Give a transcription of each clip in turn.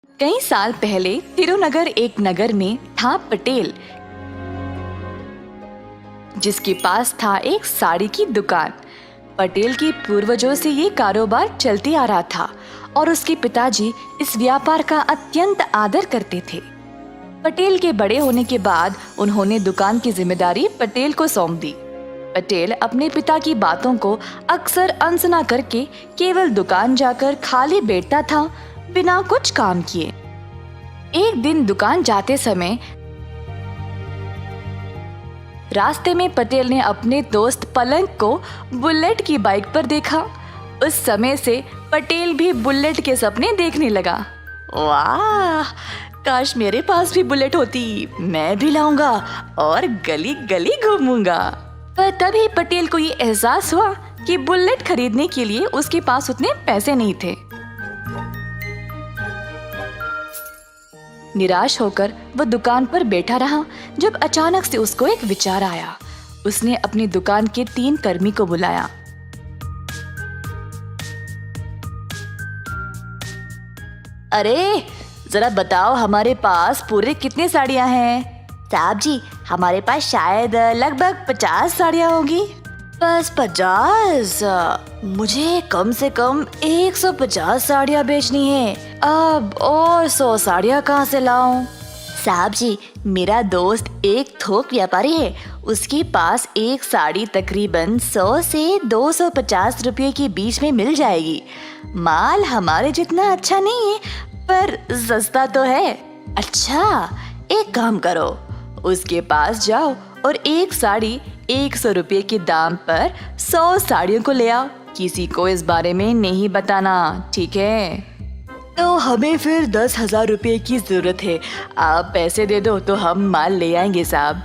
कई साल पहले तिरुनगर एक नगर में था पटेल, जिसके पास था एक साड़ी की दुकान। पटेल के पूर्वजों से ये कारोबार चलते आ रहा था और उसके पिताजी इस व्यापार का अत्यंत आदर करते थे। पटेल के बड़े होने के बाद उन्होंने दुकान की जिम्मेदारी पटेल को सौंप दी। पटेल अपने पिता की बातों को अक्सर अनसुना करके केवल दुकान जाकर खाली बैठता था, बिना कुछ काम किए। एक दिन दुकान जाते समय रास्ते में पटेल ने अपने दोस्त पलंग को बुलेट की बाइक पर देखा। उस समय से पटेल भी बुलेट के सपने देखने लगा। वाह, काश मेरे पास भी बुलेट होती, मैं भी लाऊंगा और गली गली घूमूंगा। पर तभी पटेल को ये एहसास हुआ कि बुलेट खरीदने के लिए उसके पास उतने पैसे नहीं थे। निराश होकर वह दुकान पर बैठा रहा जब अचानक से उसको एक विचार आया। उसने अपनी दुकान के 3 कर्मी को बुलाया। अरे जरा बताओ, हमारे पास पूरे कितने साड़ियाँ हैं? साहब जी, हमारे पास शायद लगभग 50 साड़ियाँ होगी। बस 50? मुझे कम से कम 150 साड़ियाँ बेचनी है। अब और 100 साड़ियाँ कहाँ से लाऊं? साहब जी, मेरा दोस्त एक थोक व्यापारी है। उसके पास एक साड़ी तकरीबन 100 से 250 रुपये के बीच में मिल जाएगी। माल हमारे जितना अच्छा नहीं है, पर सस्ता तो है। अच्छा, एक काम करो, उसके पास जाओ और एक साड़ी 100 रुपये के दाम पर 100 साड़ियों को ले आओ। किसी को इस बारे में नहीं बताना, ठीक है? तो हमें फिर 10,000 रुपये की जरूरत है। आप पैसे दे दो तो हम माल ले आएंगे साहब।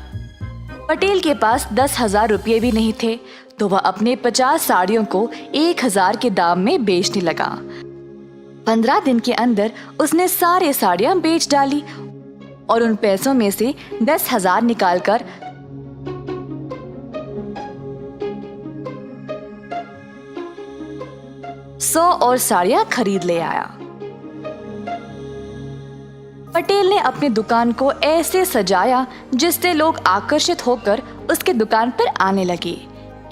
पटेल के पास 10,000 रुपये भी नहीं थे, तो वह अपने 50 साड़ियों को 1,000 के दाम में बेचने लगा। 15 दिन के अंदर उसने सारे साड़ियां बेच डाली और उन पैसों में से 10,000 निकालकर 100 और साड़ियां खरीद ले आया। पटेल ने अपनी दुकान को ऐसे सजाया जिससे लोग आकर्षित होकर उसके दुकान पर आने लगे।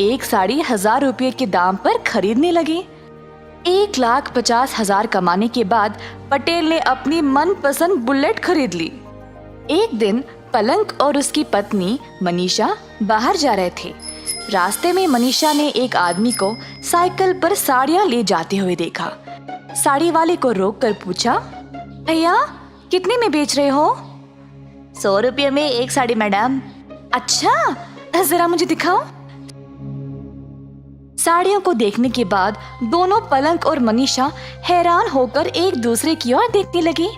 एक साड़ी 1,000 रुपये के दाम पर खरीदने लगे। 1,50,000 कमाने के बाद पटेल ने अपनी मनपसंद बुलेट खरीद ली। एक दिन पलंग और उसकी पत्नी मनीषा बाहर जा रहे थे। रास्ते में मनीषा ने एक आदमी को साइकिल पर साड़ियाँ ले जाते हुए देखा। साड़ी वाले को रोककर पूछा, भैया कितने में बेच रहे हो? 100 रुपये में एक साड़ी मैडम। अच्छा, जरा मुझे दिखाओ। साड़ियों को देखने के बाद दोनों पलंग और मनीषा हैरान होकर एक दूसरे की ओर देखने लगे।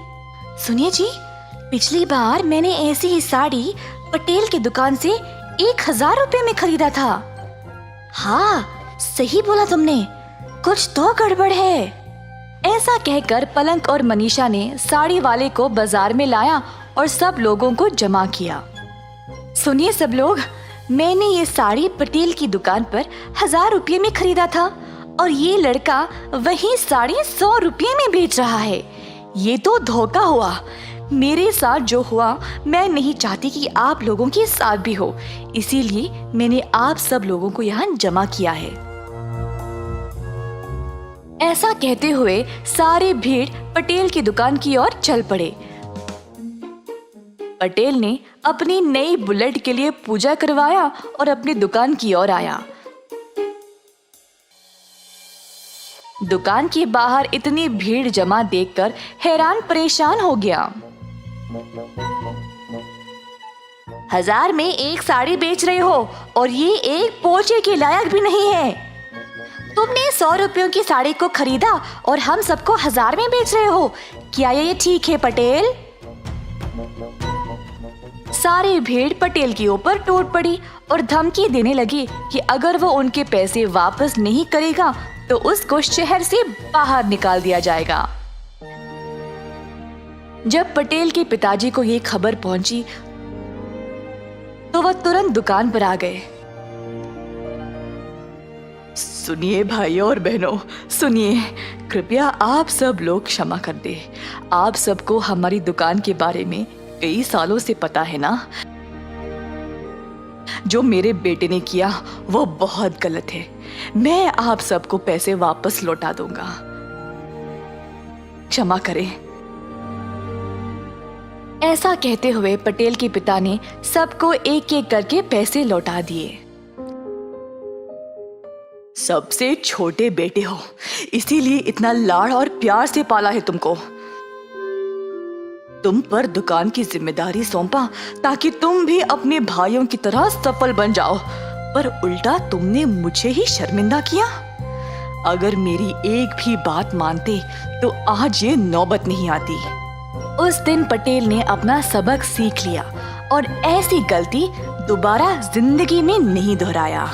सुनिए जी, पिछली बार मैंने ऐसी ही साड़ी पटेल की दुकान से 1,000 रुपये में खरीदा था। हाँ, सही बोला तुमने, कुछ तो गड़बड़ है। ऐसा कहकर पलंग और मनीषा ने साड़ी वाले को बाजार में लाया और सब लोगों को जमा किया। सुनिए सब लोग, मैंने ये साड़ी पटेल की दुकान पर 1,000 रुपये में खरीदा था और ये लड़का वही साड़ी 100 रुपये में बेच रहा है। ये तो धोखा हुआ। मेरे साथ जो हुआ, मैं नहीं चाहती कि आप लोगों के साथ भी हो, इसीलिए मैंने आप सब लोगों को यहाँ जमा किया है। ऐसा कहते हुए सारी भीड़ पटेल की दुकान की ओर चल पड़े। पटेल ने अपनी नई बुलेट के लिए पूजा करवाया और अपनी दुकान की ओर आया। दुकान के बाहर इतनी भीड़ जमा देखकर हैरान परेशान हो गया। 1,000 में एक साड़ी बेच रहे हो और ये एक पोछे के लायक भी नहीं है। तुमने 100 रुपयों की साड़ी को खरीदा और हम सबको 1,000 में बेच रहे हो। क्या ये ठीक है पटेल? सारी भीड़ पटेल के ऊपर टूट पड़ी और धमकी देने लगी कि अगर वो उनके पैसे वापस नहीं करेगा तो उसको शहर से बाहर निकाल दिया जाएगा। जब पटेल के पिताजी को ये खबर पहुंची तो वह तुरंत दुकान पर आ गए। सुनिए भाइयों और बहनों, सुनिए, कृपया आप सब लोग क्षमा कर दे। आप सबको हमारी दुकान के बारे में कई सालों से पता है ना। जो मेरे बेटे ने किया वो बहुत गलत है। मैं आप सबको पैसे वापस लौटा दूंगा, क्षमा करें। ऐसा कहते हुए पटेल के पिता ने सबको एक एक करके पैसे लौटा दिए। सबसे छोटे बेटे हो, इसीलिए इतना लाड़ और प्यार से पाला है तुमको। तुम पर दुकान की जिम्मेदारी सौंपा ताकि तुम भी अपने भाइयों की तरह सफल बन जाओ, पर उल्टा तुमने मुझे ही शर्मिंदा किया। अगर मेरी एक भी बात मानते तो आज ये नौबत नहीं आती। उस दिन पटेल ने अपना सबक सीख लिया और ऐसी गलती दोबारा जिंदगी में नहीं दोहराया।